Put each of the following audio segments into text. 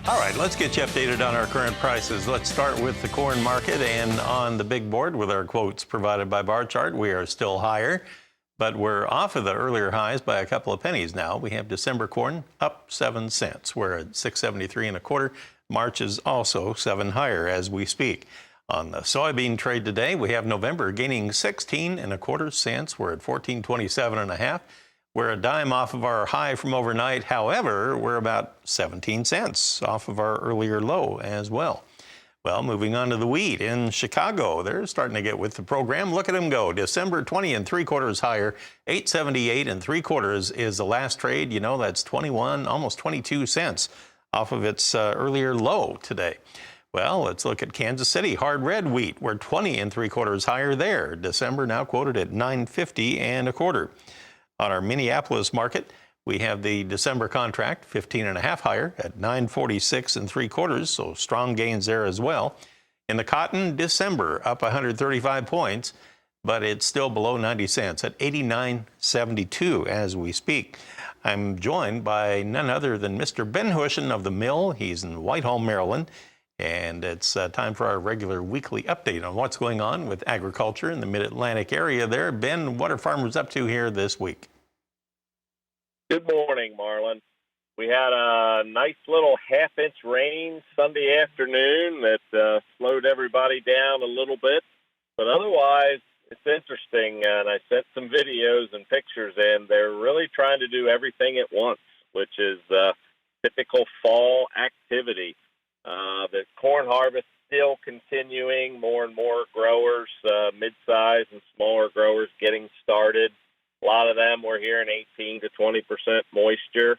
All right, let's get you updated on our current prices. Let's start with the corn market, and on the big board with our quotes provided by Bar Chart, we are still higher, but we're off of the earlier highs by a couple of pennies now. We have December corn up 7 cents. We're at 6.73 1/4. March is also 7 higher as we speak. On the soybean trade today, we have November gaining 16 1/4 cents. We're at 14.27 1/2. We're a dime off of our high from overnight. However, we're about 17 cents off of our earlier low as well. Well, moving on to the wheat in Chicago, they're starting to get with the program. Look at them go. December 20 3/4 higher, 8.78 3/4 is the last trade. You know, that's 21, almost 22 cents off of its earlier low today. Well, let's look at Kansas City. Hard red wheat, we're 20 3/4 higher there. December now quoted at 9.50 1/4. On our Minneapolis market, we have the December contract 15 1/2 higher at 9.46 3/4, so strong gains there as well. In the cotton, December up 135 points, but it's still below 90 cents at 89.72 as we speak. I'm joined by none other than Mr. Ben Hushon of the mill. He's in Whitehall, Maryland, and it's time for our regular weekly update on what's going on with agriculture in the Mid-Atlantic area there. Ben, what are farmers up to here this week? Good morning, Marlin. We had a nice little half-inch rain Sunday afternoon that slowed everybody down a little bit. But otherwise, it's interesting, and I sent some videos and pictures in. They're really trying to do everything at once, which is typical fall activity. The corn harvest still continuing, more and more growers, mid-size and smaller growers getting started. A lot of them were hearing 18 to 20% moisture.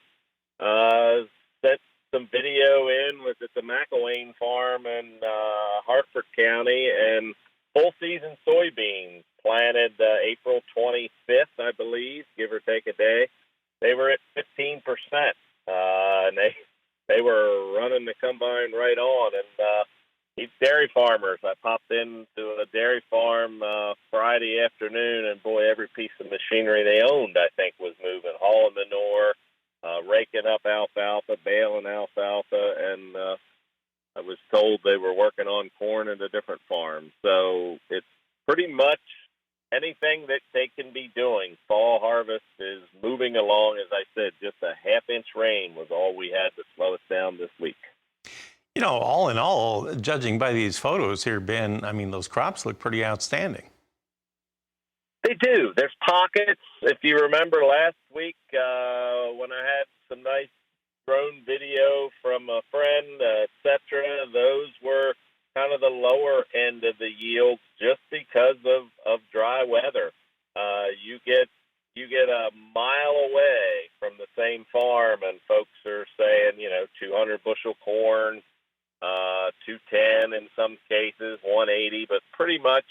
Sent some video in at the McElwain farm in Hartford County, and full season soybeans planted April 25th, I believe, give or take a day. They were at 15%, and they were running the combine right on. And these dairy farmers, I popped into a dairy farm Friday afternoon, and boy, every piece of machinery they owned, I think, was moving, hauling manure, raking up alfalfa, baling alfalfa, and I was told they were working on corn at a different farm. So it's pretty much anything that they can be doing. Fall harvest is moving along. As I said, just a half-inch rain was all we had to slow us down this week. You know, all in all, judging by these photos here, Ben, I mean, those crops look pretty outstanding. They do. There's pockets. If you remember last week when I had some nice drone video from a friend, etc., those were kind of the lower end of the yields just because of dry weather. You get a mile away from the same farm, and folks are saying, 200 bushel corn, 210 in some cases, 180, but pretty much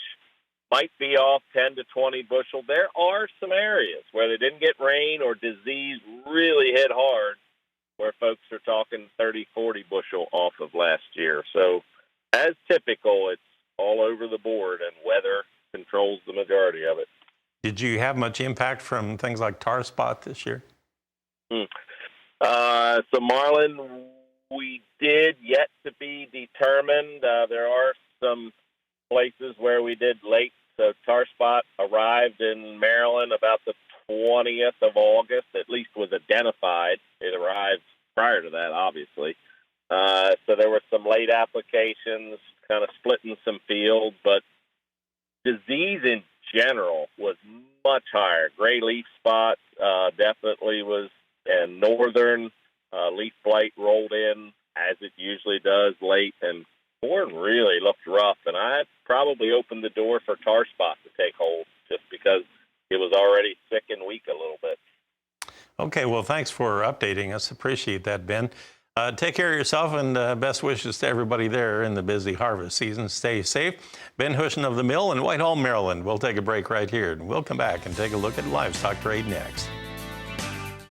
might be off 10 to 20 bushel. There are some areas where they didn't get rain or disease really hit hard, where folks are talking 30, 40 bushel off of last year. So as typical, it's all over the board, and weather controls the majority of it. Did you have much impact from things like tar spot this year? So Marlin, we did, yet to be determined. There are some places where we did late. So tar spot arrived in Maryland about the 20th of August, at least was identified. It arrived prior to that, obviously. So there were some late applications, kind of splitting some fields, but disease in general was much higher. Gray leaf spot definitely was, and northern leaf blight rolled in as it usually does late, and corn really looked rough, and I probably opened the door for tar spot to take hold just because it was already sick and weak a little bit. Okay, well, thanks for updating us. Appreciate that, Ben. Take care of yourself, and best wishes to everybody there in the busy harvest season. Stay safe. Ben Hushon of the mill in Whitehall, Maryland. We'll take a break right here, and we'll come back and take a look at livestock trade next.